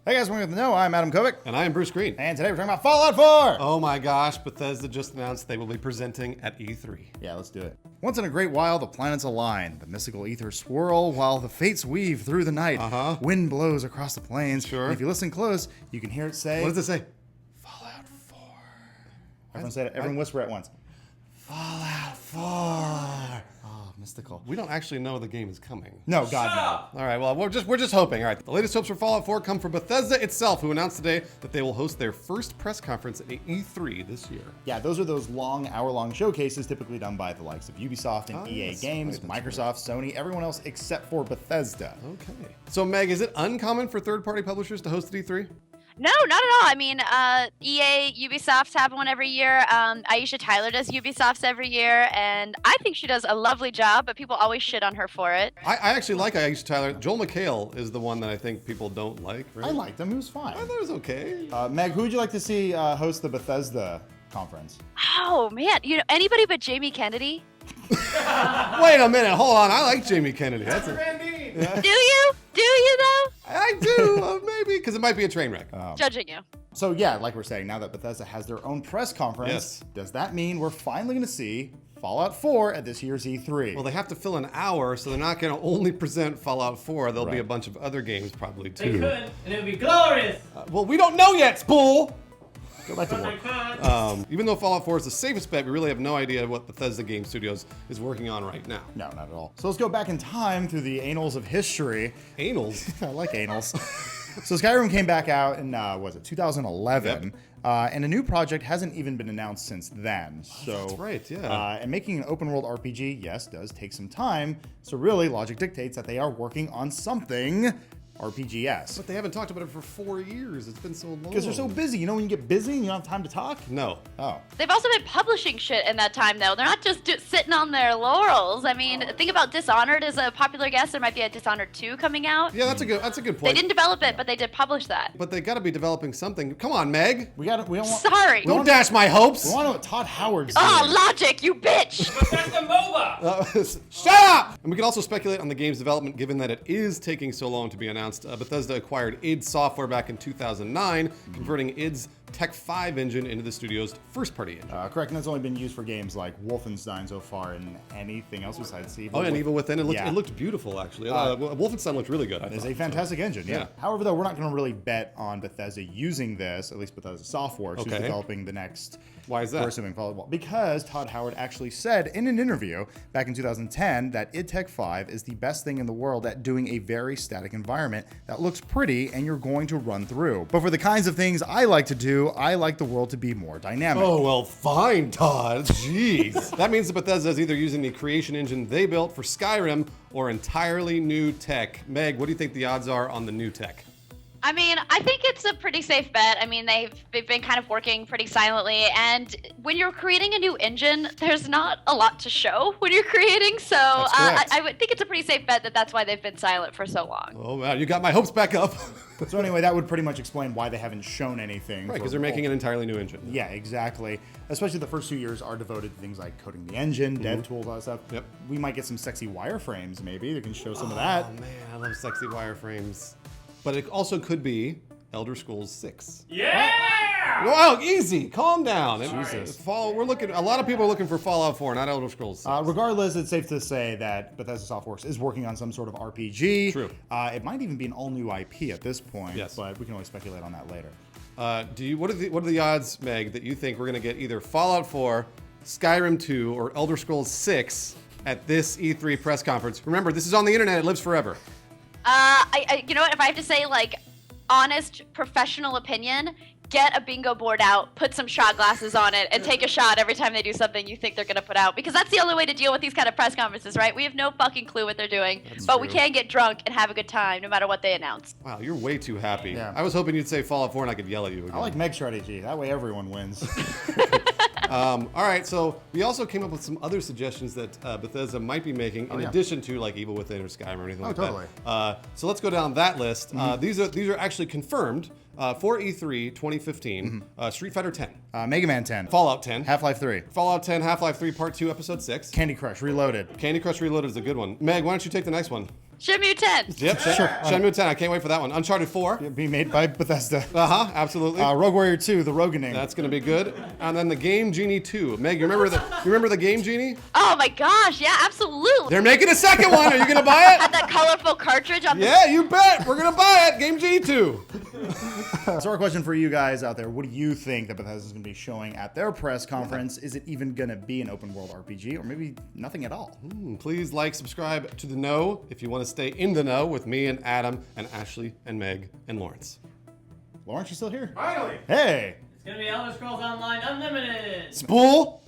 Hey guys, welcome to the know. I'm Adam Kovic. And I am Bruce Greene. And today we're talking about Fallout 4! Oh my gosh, Bethesda just announced they will be presenting at E3. Yeah, let's do it. Once in a great while, the planets align, the mystical ethers swirl, while the fates weave through the night. Wind blows across the plains. Sure. And if you listen close, you can hear it say... What does it say? Fallout 4. Everyone say it. Everyone whisper at once. Fallout 4. Oh, mystical. We don't actually know the game is coming. No, God, no. All right, well, we're just hoping. All right, the latest hopes for Fallout 4 come from Bethesda itself, who announced today that they will host their first press conference at E3 this year. Yeah, those are those long, hour-long showcases typically done by the likes of Ubisoft and EA Games, Microsoft, Sony, everyone else except for Bethesda. Okay. So, Meg, is it uncommon for third-party publishers to host at E3? No, not at all. I mean, EA, Ubisoft's have one every year. Aisha Tyler does Ubisoft's every year, and I think she does a lovely job, but people always shit on her for it. I actually like Aisha Tyler. Joel McHale is the one that I think people don't like. Right? I liked him. He was fine. I thought it was okay. Meg, who would you like to see host the Bethesda conference? Oh, man. You know, anybody but Jamie Kennedy? Wait a minute. Hold on. I like Jamie Kennedy. That's Yeah. Do you? Do you, though? I do, maybe, because it might be a train wreck. Judging you. So yeah, like we're saying, now that Bethesda has their own press conference, Yes. does that mean we're finally going to see Fallout 4 at this year's E3? Well, they have to fill an hour, so they're not going to only present Fallout 4. There'll be Right. a bunch of other games probably, They too. could, and it would be glorious. Well, we don't know yet, Spool! Go back to But they work. could. Even though Fallout 4 is the safest bet, we really have no idea what Bethesda Game Studios is working on right now. No, not at all. So let's go back in time through the annals of history. Anals? I like annals. So Skyrim came back out in, 2011? Yep. And a new project hasn't even been announced since then. So that's right, yeah. And making an open world RPG, yes, does take some time. So really, logic dictates that they are working on something RPG-esque. But they haven't talked about it for 4 years. It's been so long. Because they're so busy. You know when you get busy and you don't have time to talk? No. Oh. They've also been publishing shit in that time, though. They're not just sitting on their laurels. I mean, think about Dishonored as a popular guest. There might be a Dishonored 2 coming out. Yeah, that's a good They point. didn't develop it, but they did publish that. But they got to be developing something. Come on, Meg. We don't want... Sorry. Don't dash my hopes. We want to know what Todd Howard's doing. Oh, logic, you bitch! But that's the MOBA. Shut up! And we can also speculate on the game's development, given that it is taking so long to be announced. Bethesda acquired id Software back in 2009, converting id's Tech 5 engine into the studio's first-party engine. Correct, and it's only been used for games like Wolfenstein so far, and anything else besides Evil. Oh, and Evil Within. It Yeah. looked beautiful, actually. Wolfenstein looked really good. I It's thought. a fantastic engine, yeah. Yeah. However, though, we're not going to really bet on Bethesda using this, at least Bethesda Software, who's Okay. developing the next. Why is that? We're assuming Fallout. Because Todd Howard actually said in an interview back in 2010 that id Tech 5 is the best thing in the world at doing a very static environment that looks pretty and you're going to run through. But for the kinds of things I like to do, I like the world to be more dynamic. Oh, well, fine, Todd. Jeez. That means that Bethesda is either using the creation engine they built for Skyrim or entirely new tech. Meg, what do you think the odds are on the new tech? I mean, I think it's a pretty safe bet. I mean, they've been kind of working pretty silently, and when you're creating a new engine, there's not a lot to show when you're creating, so I would think it's a pretty safe bet that that's why they've been silent for so long. Oh, man, you got my hopes back up. So anyway, that would pretty much explain why they haven't shown anything. Right, because they're making an entirely new engine. Yeah, exactly. Especially the first 2 years are devoted to things like coding the engine, dev tools, all that stuff. Yep. We might get some sexy wireframes, maybe. They can show some of that. Oh, man, I love sexy wireframes. But it also could be Elder Scrolls 6. Yeah! Wow, easy. Calm down. Jesus. A lot of people are looking for Fallout 4, not Elder Scrolls 6. Regardless, it's safe to say that Bethesda Softworks is working on some sort of RPG. True. It might even be an all-new IP at this point, Yes. but we can always speculate on that later. What are the odds, Meg, that you think we're going to get either Fallout 4, Skyrim 2, or Elder Scrolls 6 at this E3 press conference? Remember, this is on the internet. It lives forever. You know what? If I have to say, like, honest professional opinion, get a bingo board out, put some shot glasses on it, and take a shot every time they do something you think they're going to put out. Because that's the only way to deal with these kind of press conferences, right? We have no fucking clue what they're doing, but we true. can get drunk and have a good time no matter what they announce. Wow, you're way too happy. Yeah. I was hoping you'd say Fallout 4 and I could yell at you again. I like Meg strategy. That way everyone wins. All right, so we also came up with some other suggestions that Bethesda might be making in addition to like Evil Within or Skyrim or anything like totally. that. So let's go down that list. These are actually confirmed. For E3 2015, Street Fighter 10, Mega Man 10. Fallout 10, Half-Life 3. Fallout 10, Half-Life 3 Part 2, Episode 6. Candy Crush Reloaded. Candy Crush Reloaded is a good one. Meg, why don't you take the next one? Shenmue 10. Yep, Shenmue 10. I can't wait for that one. Uncharted 4. Being made by Bethesda. Absolutely. Rogue Warrior 2, The Roganing. That's gonna be good. And then the Game Genie 2. Meg, you remember the Game Genie? Oh my gosh, yeah, absolutely. They're making a second one. Are you gonna buy Had it? that colorful cartridge on Yeah, you bet. We're gonna buy it. Game Genie 2. So our question for you guys out there, what do you think that Bethesda is going to be showing at their press conference? Is it even going to be an open world RPG or maybe nothing at all? Please like, subscribe to The Know if you want to stay in the know with me and Adam and Ashley and Meg and Lawrence. Lawrence, you still here? Finally. Hey! It's gonna be Elder Scrolls Online Unlimited. Spool.